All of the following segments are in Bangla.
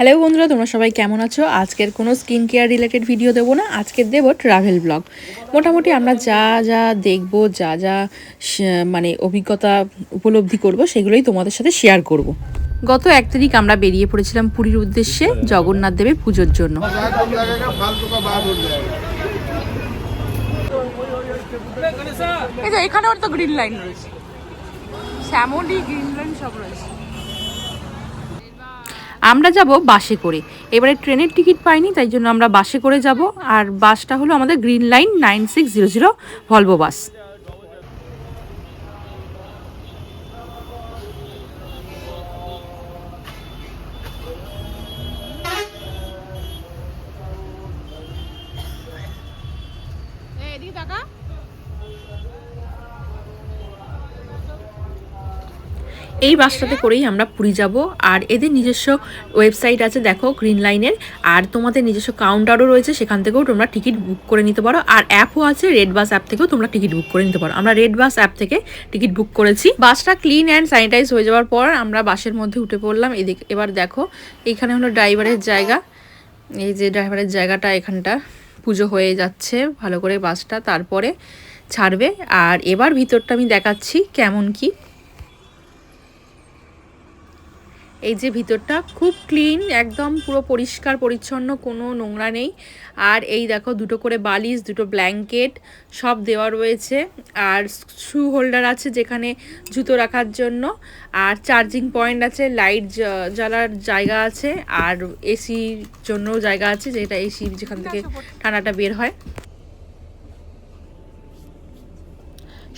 হ্যালো বন্ধুরা, তোমরা সবাই কেমন আছো? আজকের কোনো স্কিন কেয়ার রিলেটেড ভিডিও দেবো না, আজকের দেবো ট্রাভেল ব্লগ। মোটামুটি আমরা যা যা দেখবো, যা যা মানে অভিজ্ঞতা উপলব্ধি করব, সেগুলোই তোমাদের সাথে শেয়ার করব। গত 1 তারিখ আমরা বেরিয়ে পড়েছিলাম পুরীর উদ্দেশ্যে জগন্নাথ দেবের পুজোর জন্য। এখানেও তো গ্রিন লাইন রয়েছে, শ্যামলি গ্রিন লাইন সব রয়েছে। আমরা যাব বাসে করে, এবারে ট্রেনের টিকিট পাইনি, তাই জন্য আমরা বাসে করে যাব। আর বাসটা হলো আমাদের গ্রিন লাইন 9600 ভলভো বাস। এই বাসটাতে করেই আমরা পুরী যাব। আর এদের নিজস্ব ওয়েবসাইট আছে, দেখো, গ্রিন লাইনের। আর তোমাদের নিজস্ব কাউন্টারও রয়েছে, সেখান থেকেও তোমরা টিকিট বুক করে নিতে পারো। আর অ্যাপও আছে, রেড বাস অ্যাপ থেকেও তোমরা টিকিট বুক করে নিতে পারো। আমরা রেড বাস অ্যাপ থেকে টিকিট বুক করেছি। বাসটা ক্লিন অ্যান্ড স্যানিটাইজ হয়ে যাওয়ার পর আমরা বাসের মধ্যে উঠে পড়লাম। এদিকে এবার দেখো, এইখানে হলো ড্রাইভারের জায়গা। এই যে ড্রাইভারের জায়গাটা, এখানটা পুজো হয়ে যাচ্ছে ভালো করে বাসটা, তারপরে ছাড়বে। আর এবার ভিতরটা আমি দেখাচ্ছি কেমন কি। এই যে ভিতরটা খুব ক্লিন, একদম পুরো পরিষ্কার পরিচ্ছন্ন, কোনো নোংরা নেই। আর এই দেখো, 2টো করে বালিশ, 2টো ব্ল্যাঙ্কেট সব দেওয়া রয়েছে। আর শু হোল্ডার আছে যেখানে জুতো রাখার জন্য। আর চার্জিং পয়েন্ট আছে, লাইট জ্বালার জায়গা আছে। আর এসির জন্যও জায়গা আছে, যেটা এসি যেখান থেকে ঠান্ডাটা বের হয়।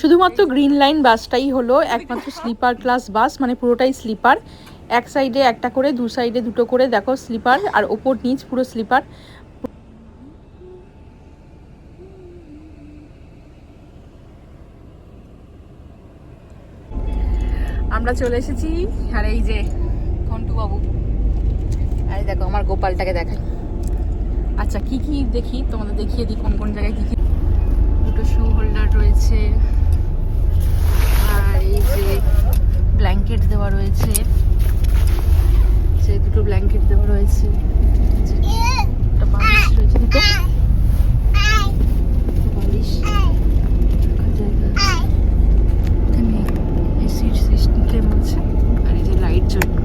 শুধুমাত্র গ্রিন লাইন বাসটাই হলো একমাত্র স্লিপার ক্লাস বাস, মানে পুরোটাই স্লিপার। এক সাইডে একটা করে, 2 সাইডে 2টো করে, দেখো, স্লিপার। আর ওপর নিচ পুরো স্লিপার। আমরা চলে এসেছি। আর এই যে ঘন্টু বাবু, আর দেখো আমার গোপালটাকে দেখাই। আচ্ছা, কি কি দেখি তোমাদের দেখিয়ে দিই, কোন কোন জায়গায় কি কি। 2টো শু হোল্ডার রয়েছে। আর এই যে ব্ল্যাঙ্কেট দেওয়া রয়েছে, 2টো ব্ল্যাঙ্কেট দেওয়া রয়েছে। একটা বালিশ রয়েছে, 2টো বালিশ। এখানে এসির সিস্টেম আছে। আর এই যে লাইট জ্বলবে।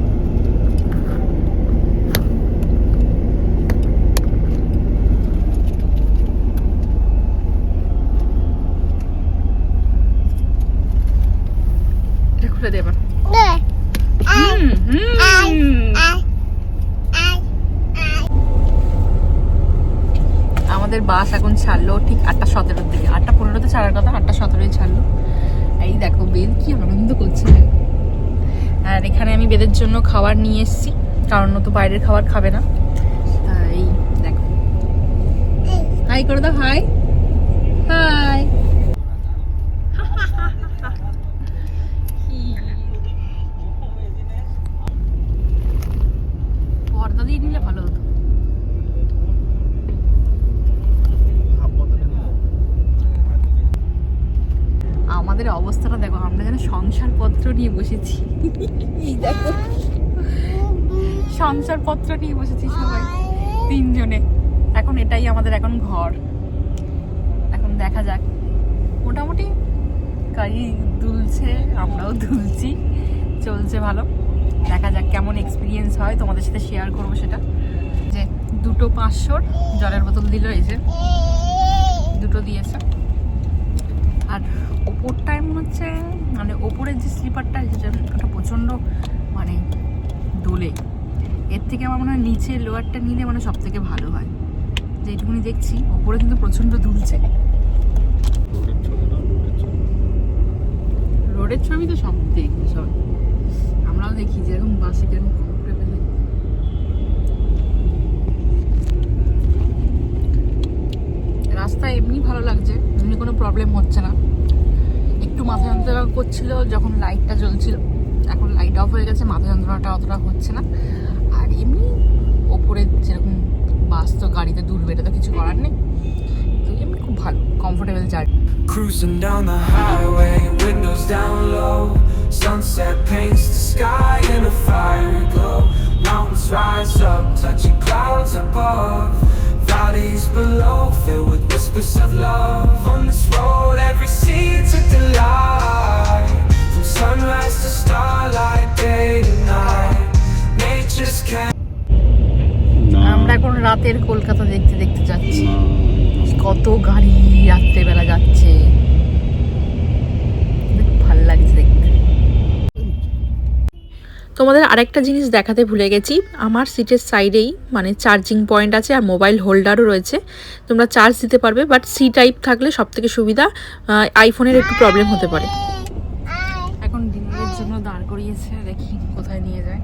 এটা খুলে দেব। আমাদের বাস এখন ছাড়লো ঠিক 8:17 দিকে। 8:15 ছাড়ার কথা, 8:17 ছাড়লো। এই দেখো বেদ কি আনন্দ করছে। আর এখানে আমি বেদের জন্য খাবার নিয়ে এসেছি, কারণ তো বাইরের খাবার খাবে না। এই দেখো, হাই করে দাও। High high. পর্দা দিয়ে নিলে ভালো হতো। আমাদের অবস্থাটা দেখো, আমরা যেন সংসারপত্র নিয়ে বসেছি। এই দেখো, সংসারপত্র নিয়ে বসেছি সবাই 3 জনে। এখন এটাই আমাদের এখন ঘর। এখন দেখা যাক, মোটামুটি গাড়ি দুলছে, আমরাও দুলছি, চলছে ভালো। দেখা যাক কেমন এক্সপিরিয়েন্স হয়, তোমাদের সাথে শেয়ার করবো সেটা। যে 2টো 500 জলের বোতল দিল, এই যে 2টো দিয়েছে। আর ওপরটায় মনে হচ্ছে, মানে ওপরের যে স্লিপারটা, ওটা প্রচণ্ড মানে দোলে। এর থেকে আমার মনে হয় নিচে লোয়ারটা নিলে মানে সব থেকে ভালো হয়। যেটুকুনি দেখছি, ওপরে কিন্তু প্রচণ্ড দুলছে। রোডের ছবি তো সব দেখবে সব, আমরাও দেখি যেরকম বাসে কিরকম কমফোর্টেবল। রাস্তা এমনি ভালো লাগছে, এমনি কোনো প্রবলেম হচ্ছে না। একটু মাথা যন্ত্রণা করছিল যখন লাইটটা জ্বলছিল, এখন লাইট অফ হয়ে গেছে, মাথা যন্ত্রণাটা অতটা হচ্ছে না। আর এমনি ওপরে যেরকম বাস তো গাড়িতে দুলবে, এটা তো কিছু করার নেই। তো এমনি খুব ভালো comfortable journey. Cruising down the highway, windows down low. Sunset paints the sky in a fiery glow. My mountains rise up, touching clouds above. Valleys below, filled with whispers of love. On this road, every seed's a delight. From sunrise to starlight, day to night. Nature's can't. আমরা এখন রাতের কলকাতা দেখতে দেখতে যাচ্ছি। কত গাড়ি রাত্রেবেলা যাচ্ছে, ভাল লাগছে দেখতে। তোমাদের আরেকটা জিনিস দেখাতে ভুলে গেছি, আমার সিটের সাইডেই মানে চার্জিং পয়েন্ট আছে আর মোবাইল হোল্ডারও রয়েছে, তোমরা চার্জ দিতে পারবে। বাট সি টাইপ থাকলে সব থেকে সুবিধা, আইফোনের একটু প্রবলেম হতে পারে। এখন ডিনারের জন্য দাঁড় করিয়েছে, দেখি কোথায় নিয়ে যায়।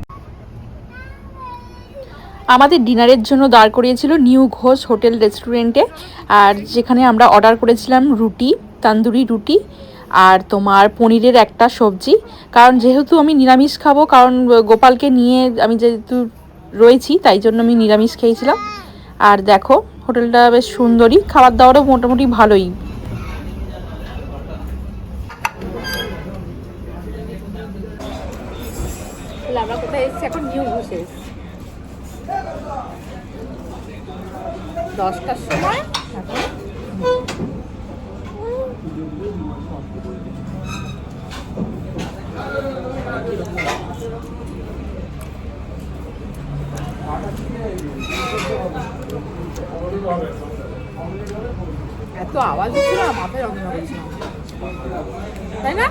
আমাদের ডিনারের জন্য দাঁড় করিয়েছিল নিউ ঘোষ হোটেল রেস্টুরেন্টে, আর যেখানে আমরা অর্ডার করেছিলাম রুটি, তান্দুরি রুটি আর তোমার পনিরের একটা সবজি। কারণ যেহেতু আমি নিরামিষ খাবো, কারণ গোপালকে নিয়ে আমি যেহেতু রয়েছি তাই জন্য আমি নিরামিষ খেয়েছিলাম। আর দেখো হোটেলটা বেশ সুন্দরই, খাবার দাবারও মোটামুটি ভালোই। আমরা কোথায় এসেছি এখন? নিউ ঘোষে এসেছি 10টার সময়। এত আওয়াজ হচ্ছে না, মাথায় যন্ত্রণা করছে, তাই না?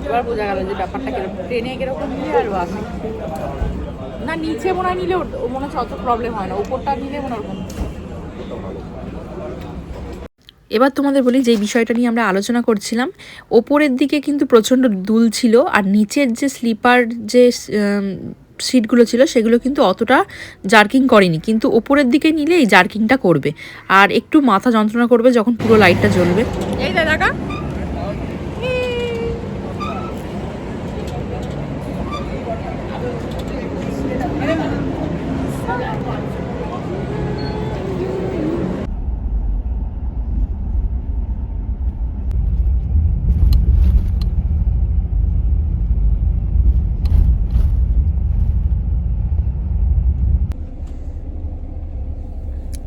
এবার বোঝা গেল যে ব্যাপারটা কিরকম, ট্রেনে কিরকম নিলে আর বাসে না। নিচে মনে হয় নিলে মনে হচ্ছে অত প্রবলেম হয় না, উপরটা নিলে মনে ওরকম। এবার তোমাদের বলি, যে বিষয়টা নিয়ে আমরা আলোচনা করছিলাম, ওপরের দিকে কিন্তু প্রচণ্ড দুল ছিল, আর নিচের যে স্লিপার যে সিটগুলো ছিল সেগুলো কিন্তু অতটা জার্কিং করেনি, কিন্তু ওপরের দিকে নিলে এই জার্কিংটা করবে আর একটু মাথা যন্ত্রণা করবে যখন পুরো লাইটটা জ্বলবে। এই দাদা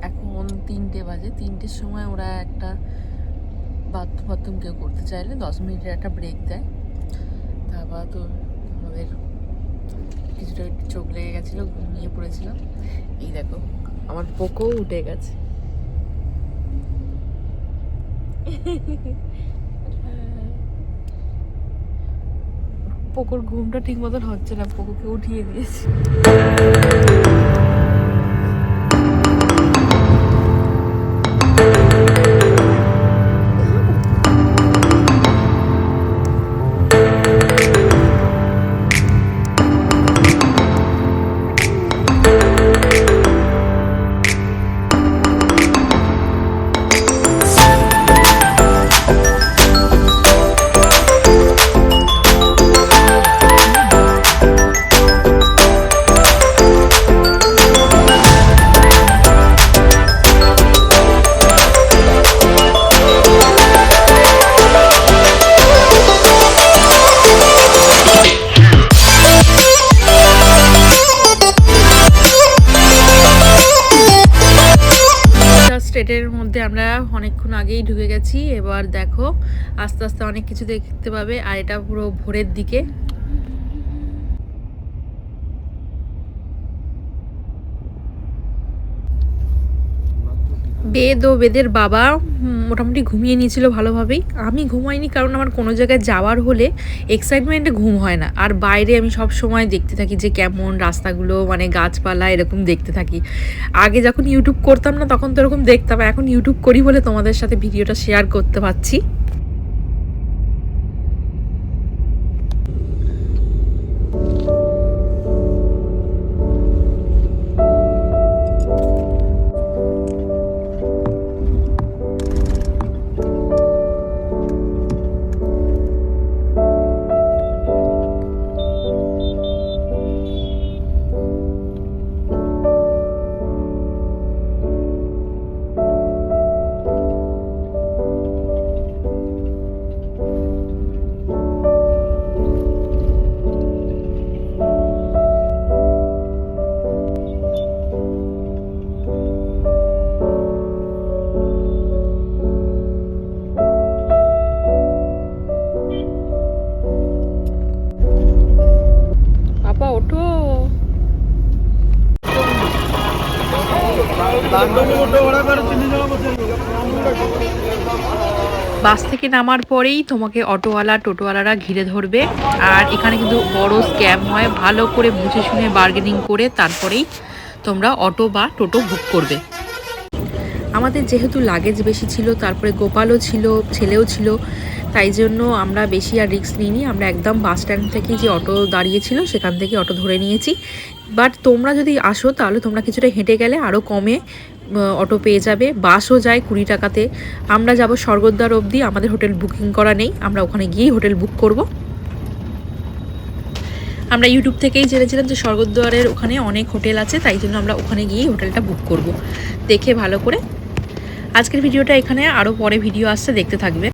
এখন 3টে বাজে। 3টের সময় ওরা একটা বাথরুম কেউ করতে চাইলে 10 মিনিটের একটা ব্রেক দেয়। তারপর তো আমাদের কিছুটা চোখ লেগে গেছিলো, ঘুমিয়ে পড়েছিলাম। এই দেখো আমার পোকো উঠে গেছে। পোকোর ঘুমটা ঠিক মতন হচ্ছে না, পোকোকে উঠিয়ে দিয়েছি। স্টেটের মধ্যে আমরা অনেকক্ষণ আগেই ঢুকে গেছি। এবার দেখো আস্তে আস্তে অনেক কিছু দেখতে পাবে, আর এটা পুরো ভোরের দিকে। বেদ ও বেদের বাবা মোটামুটি ঘুমিয়ে নিয়েছিল ভালোভাবেই। আমি ঘুমাইনি, কারণ আমার কোনো জায়গায় যাওয়ার হলে এক্সাইটমেন্টে ঘুম হয় না। আর বাইরে আমি সব সময় দেখতে থাকি যে কেমন রাস্তাগুলো, মানে গাছপালা এরকম দেখতে থাকি। আগে যখন ইউটিউব করতাম না তখন তো এরকম দেখতাম, এখন ইউটিউব করি বলে তোমাদের সাথে ভিডিওটা শেয়ার করতে পারছি। বাস থেকে নামার পরেই তোমাকে অটোওয়ালা টোটোওয়ালারা ঘিরে ধরবে। আর এখানে কিন্তু বড় স্ক্যাম হয়, ভালো করে বুঝে শুনে বার্গেনিং করে তারপরেই তোমরা অটো বা টোটো বুক করবে। আমাদের যেহেতু লাগেজ বেশি ছিল, তারপরে গোপালও ছিল, ছেলেও ছিল, তাই জন্য আমরা বেশি আর রিস্ক নিইনি। আমরা একদম বাস স্ট্যান্ড থেকে যে অটো দাঁড়িয়েছিল সেখান থেকে অটো ধরে নিয়েছি। বাট তোমরা যদি আসো তাহলে তোমরা কিছুটা হেঁটে গেলে আরও কমে অটো পেয়ে যাবে। বাসও যায় 20 টাকাতে। আমরা যাব স্বর্গদ্বার অবধি, আমাদের হোটেল বুকিং করা নেই, আমরা ওখানে গিয়েই হোটেল বুক করব। আমরা ইউটিউব থেকেই জেনেছিলাম যে স্বর্গদ্বারের ওখানে অনেক হোটেল আছে, তাই জন্য আমরা ওখানে গিয়েই হোটেলটা বুক করব। দেখে ভালো করে। আজকের ভিডিওটা এখানে, আরও পরে ভিডিও আসছে, দেখতে থাকবে।